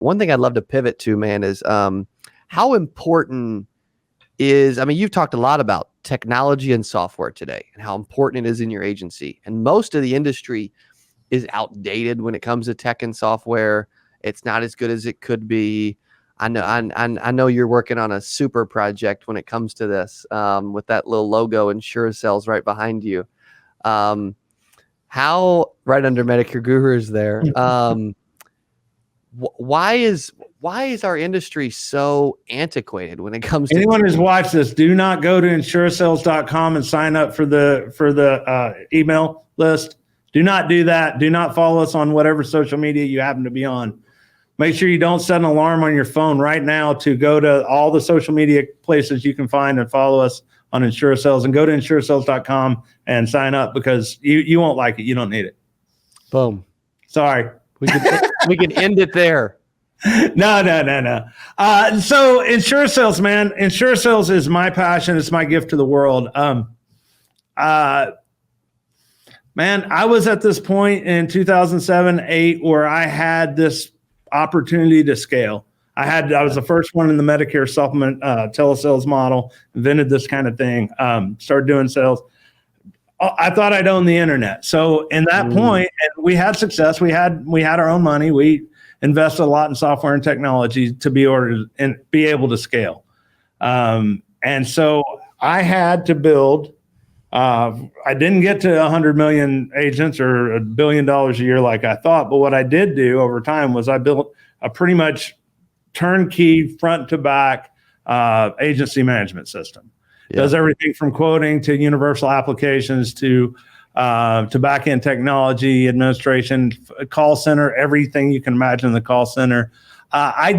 one thing I'd love to pivot to, man, is how important is, I mean, you've talked a lot about technology and software today and how important it is in your agency. And most of the industry is outdated when it comes to tech and software. It's not as good as it could be. I know you're working on a super project when it comes to this, with that little logo Insure Cells right behind you. How right under Medicare Gurus there. Why is our industry so antiquated when it comes to anyone who's watched this? Do not go to insurecells.com and sign up for the email list. Do not do that. Do not follow us on whatever social media you happen to be on. Make sure you don't set an alarm on your phone right now to go to all the social media places you can find and follow us on Insure Cells, and go to insurecells.com and sign up, because you won't like it. You don't need it. Boom. Sorry. We can end it there. No. So Insure Cells, man. Insure Cells is my passion. It's my gift to the world. Man, I was at this point in 2007, 8, where I had this opportunity to scale. I was the first one in the Medicare supplement telesales model, invented this kind of thing, started doing sales. I thought I'd own the internet. So in that point, and we had success. We had our own money. We invested a lot in software and technology to be able to scale. And so I had to build. I didn't get to 100 million agents or $1 billion a year like I thought. But what I did do over time was I built a pretty much turnkey front to back agency management system. Yeah. Does everything from quoting to universal applications to back end technology, administration, call center, everything you can imagine in the call center. When I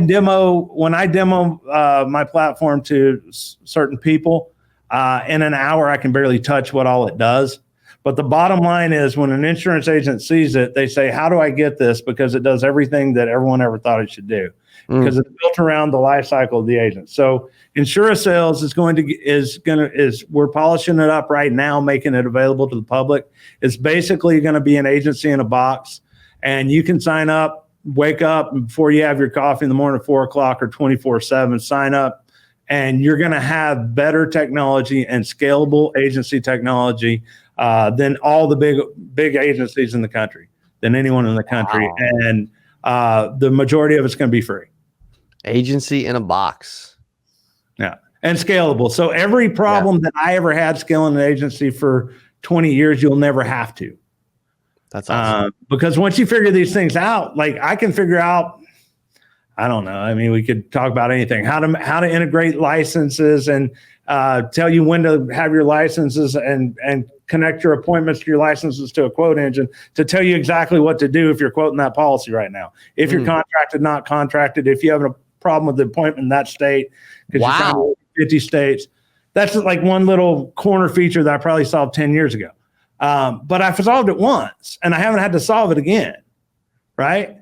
demo my platform to certain people, in an hour, I can barely touch what all it does. But the bottom line is, when an insurance agent sees it, they say, how do I get this? Because it does everything that everyone ever thought it should do. Because it's built around the life cycle of the agent. So Insure Cells we're polishing it up right now, making it available to the public. It's basically going to be an agency in a box, and you can sign up, wake up before you have your coffee in the morning at 4:00 or 24/7, sign up, and you're going to have better technology and scalable agency technology than all the big agencies in the country, than anyone in the country. Wow. And the majority of it's going to be free. Agency in a box. Yeah. And scalable. So every problem that I ever had scaling an agency for 20 years, you'll never have to. That's awesome. Because once you figure these things out, like I can figure out, I don't know. I mean, we could talk about anything, how to integrate licenses and tell you when to have your licenses and connect your appointments to your licenses to a quote engine to tell you exactly what to do if you're quoting that policy right now. If you're contracted, not contracted, if you have a problem with the appointment in that state, because you're trying to work in 50 states. That's like one little corner feature that I probably solved 10 years ago. But I've solved it once and I haven't had to solve it again. Right.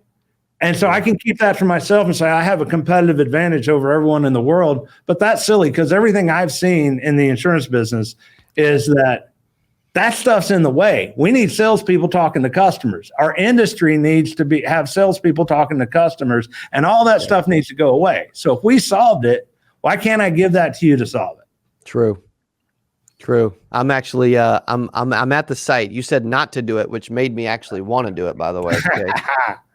And so I can keep that for myself and say I have a competitive advantage over everyone in the world. But that's silly, because everything I've seen in the insurance business is that stuff's in the way. We need salespeople talking to customers. Our industry needs to have salespeople talking to customers, and all that stuff needs to go away. So if we solved it, why can't I give that to you to solve it? True. I'm actually I'm at the site. You said not to do it, which made me actually want to do it, by the way. Okay.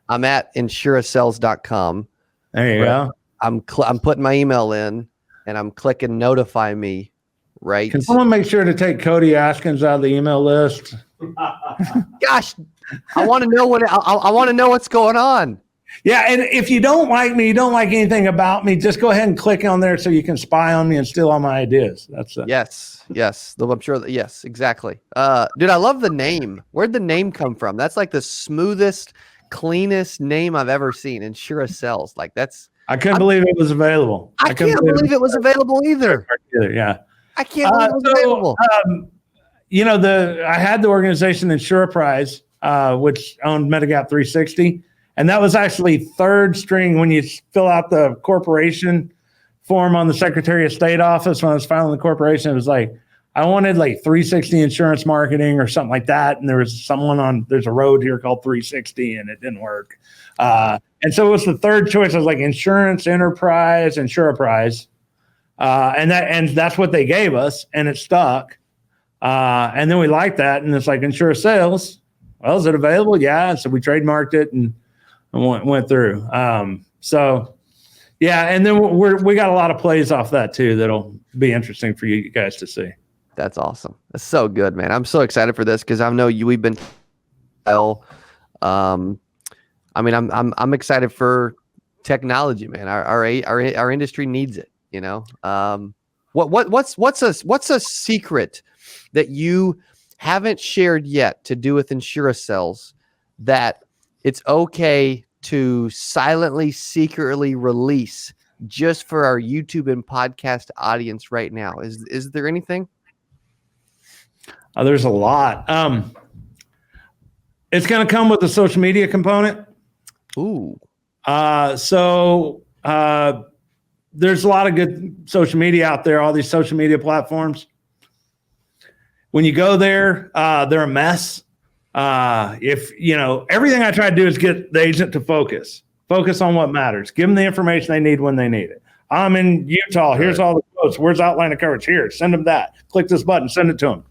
I'm at insurecells.com. There you go. I'm putting my email in and I'm clicking notify me. Right. Can someone make sure to take Cody Askins out of the email list? Gosh, I want to know I want to know what's going on. Yeah, and if you don't like me, you don't like anything about me, just go ahead and click on there so you can spy on me and steal all my ideas. That's it. Yes. I'm sure that, yes, exactly. Dude, I love the name. Where'd the name come from? That's like the smoothest, cleanest name I've ever seen. Insure Cells. Like I couldn't believe it was available. I can't believe it was available either. Yeah. I can't believe it was available. I had the organization Insure Prize, which owned Medigap 360. And that was actually third string when you fill out the corporation form on the Secretary of State office. When I was filing the corporation, it was like, I wanted like 360 insurance marketing or something like that. And there was there's a road here called 360 and it didn't work. And so it was the third choice. I was like insurance enterprise, insuraprise. And that's what they gave us, and it stuck. And then we liked that, and it's like insure sales. Well, is it available? Yeah. So we trademarked it and went through. So yeah, and then we got a lot of plays off that too that'll be interesting for you guys to see. That's awesome. That's so good, man. I'm so excited for this because I know we've been I mean, I'm excited for technology, man. Our industry needs it. You know, what's a secret that you haven't shared yet to do with InsureSells that it's okay to silently, secretly release just for our YouTube and podcast audience right now? Is there anything? There's a lot. It's going to come with the social media component. Ooh. There's a lot of good social media out there, all these social media platforms. When you go there, they're a mess. Everything I try to do is get the agent to focus on what matters. Give them the information they need when they need it. I'm in Utah. Here's all the quotes. Where's outline of coverage? Here, send them that. Click this button, send it to them.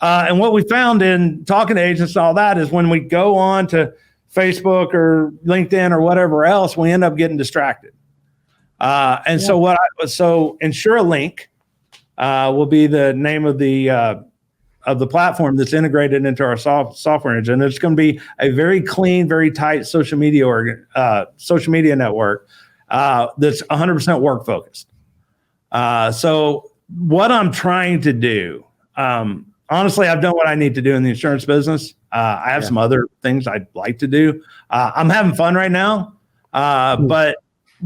And what we found in talking to agents and all that is when we go on to Facebook or LinkedIn or whatever else, we end up getting distracted. So InsureLink will be the name of the platform that's integrated into our software engine. It's going to be a very clean, very tight social media network that's 100% work focused. So what I'm trying to do, honestly, I've done what I need to do in the insurance business. I have some other things I'd like to do. I'm having fun right now, but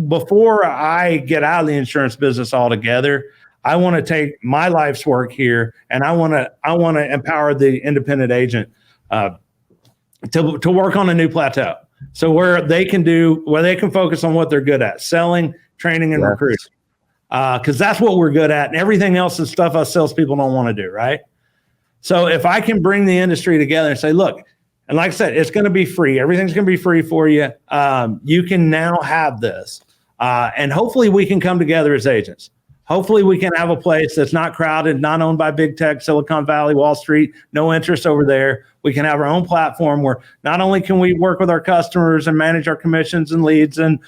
before I get out of the insurance business altogether, I want to take my life's work here, and I want to empower the independent agent to work on a new plateau. So where they can focus on what they're good at: selling, training, and recruiting. Because that's what we're good at, and everything else is stuff us salespeople don't want to do, right? So if I can bring the industry together and say, look, and like I said, it's going to be free. Everything's going to be free for you. You can now have this. And hopefully we can come together as agents. Hopefully we can have a place that's not crowded, not owned by big tech, Silicon Valley, Wall Street, no interest over there. We can have our own platform where not only can we work with our customers and manage our commissions and leads and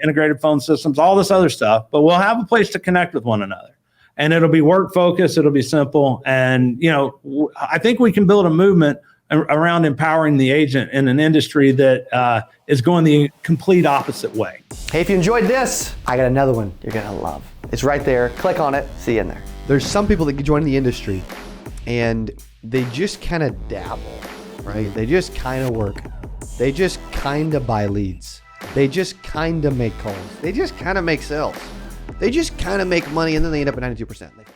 integrated phone systems, all this other stuff, but we'll have a place to connect with one another. And it'll be work focused. It'll be simple. And, I think we can build a movement around empowering the agent in an industry that is going the complete opposite way. Hey, if you enjoyed this, I got another one you're going to love. It's right there. Click on it. See you in there. There's some people that join the industry and they just kind of dabble, right? They just kind of work. They just kind of buy leads. They just kind of make calls. They just kind of make sales. They just kind of make money, and then they end up at 92%.